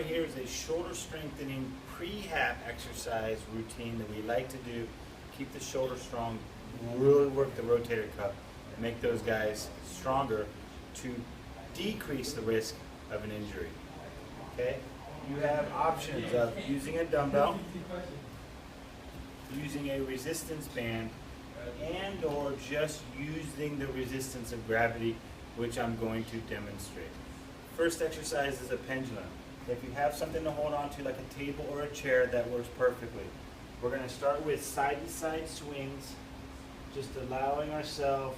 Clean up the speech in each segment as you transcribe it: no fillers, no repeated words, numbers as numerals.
right here is a shoulder strengthening prehab exercise routine that we like to do. Keep the shoulder strong, really work the rotator cuff, make those guys stronger to decrease the risk of an injury. Okay? You have options of using a dumbbell, using a resistance band, and or just using the resistance of gravity, which I'm going to demonstrate. First exercise is a pendulum. If you have something to hold on to like a table or a chair, that works perfectly. We're going to start with side-to-side swings, just allowing ourselves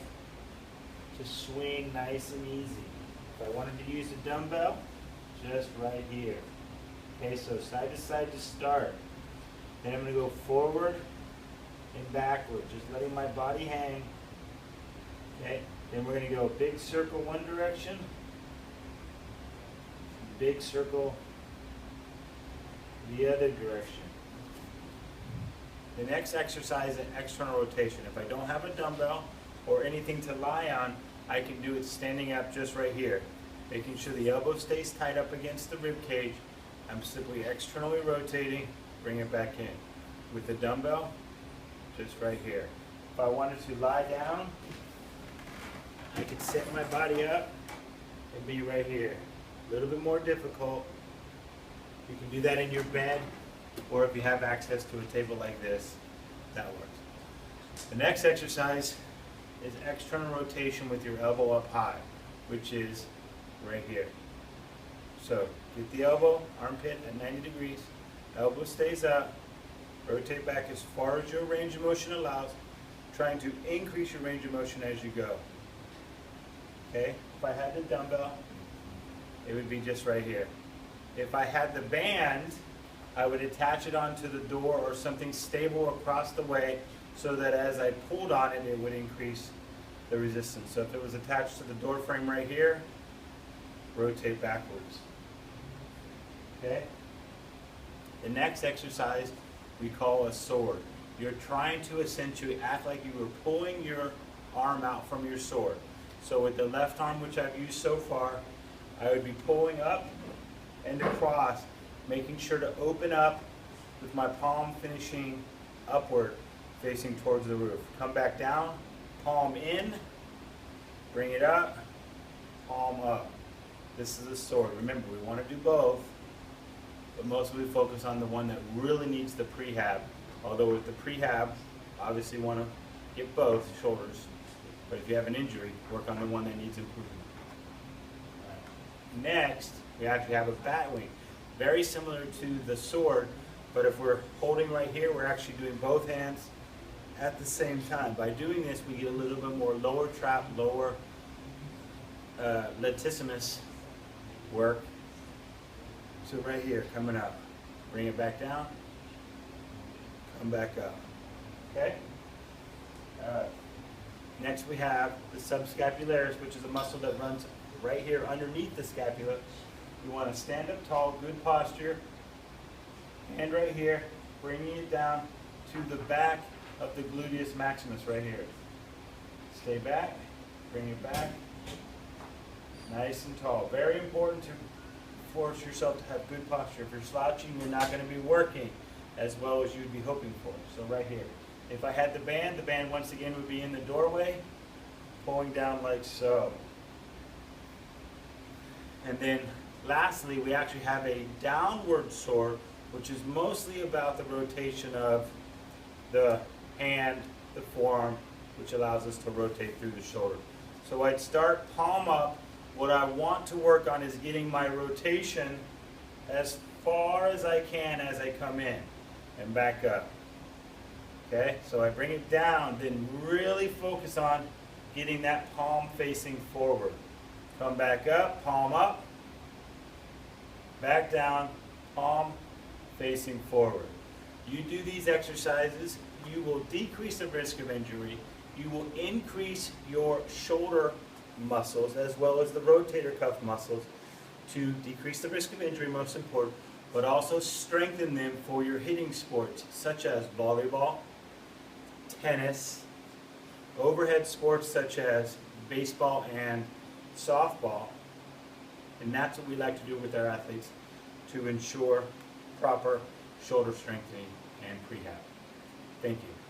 to swing nice and easy. If I wanted to use a dumbbell, just right here. Okay, so side to side to start. Then I'm going to go forward and backward, just letting my body hang. Okay, then we're going to go big circle one direction, big circle the other direction. The next exercise is external rotation. If I don't have a dumbbell or anything to lie on, I can do it standing up just right here, making sure the elbow stays tight up against the rib cage. I'm simply externally rotating, bring it back in. With the dumbbell, just right here. If I wanted to lie down, I could set my body up and be right here. A little bit more difficult. You can do that in your bed, or if you have access to a table like this, that works. The next exercise is external rotation with your elbow up high, which is right here. So get the elbow, armpit at 90 degrees, elbow stays up, rotate back as far as your range of motion allows, trying to increase your range of motion as you go. Okay, if I had the dumbbell, it would be just right here. If I had the band, I would attach it onto the door or something stable across the way so that as I pulled on it, it would increase the resistance. So if it was attached to the door frame right here, rotate backwards. Okay? The next exercise we call a sword. You're trying to essentially act like you were pulling your arm out from your sword. So with the left arm, which I've used so far, I would be pulling up and across, making sure to open up with my palm finishing upward, facing towards the roof. Come back down, palm in, bring it up, palm up. This is a sword. Remember, we want to do both, but mostly we focus on the one that really needs the prehab. Although with the prehab, obviously you want to get both shoulders, but if you have an injury, work on the one that needs improvement. Next, we actually have a bat wing. Very similar to the sword, but if we're holding right here, we're actually doing both hands at the same time. By doing this, we get a little bit more lower trap, lower latissimus work. So right here, coming up, bring it back down, come back up. Okay? Next we have the subscapularis, which is a muscle that runs right here underneath the scapula. You want to stand up tall, good posture, hand right here, bringing it down to the back of the gluteus maximus right here. Stay back, bring it back, nice and tall. Very important to force yourself to have good posture. If you're slouching, you're not going to be working as well as you'd be hoping for. So right here. If I had the band once again would be in the doorway, pulling down like so. And then lastly, we actually have a downward sword, which is mostly about the rotation of the hand, the forearm, which allows us to rotate through the shoulder. So I'd start palm up. What I want to work on is getting my rotation as far as I can as I come in and back up. Okay, so I bring it down, then really focus on getting that palm facing forward. Come back up, palm up, back down, palm facing forward. You do these exercises, you will decrease the risk of injury, you will increase your shoulder muscles as well as the rotator cuff muscles to decrease the risk of injury, most important, but also strengthen them for your hitting sports such as volleyball, tennis, overhead sports such as baseball and softball, and that's what we like to do with our athletes, to ensure proper shoulder strengthening and prehab. Thank you.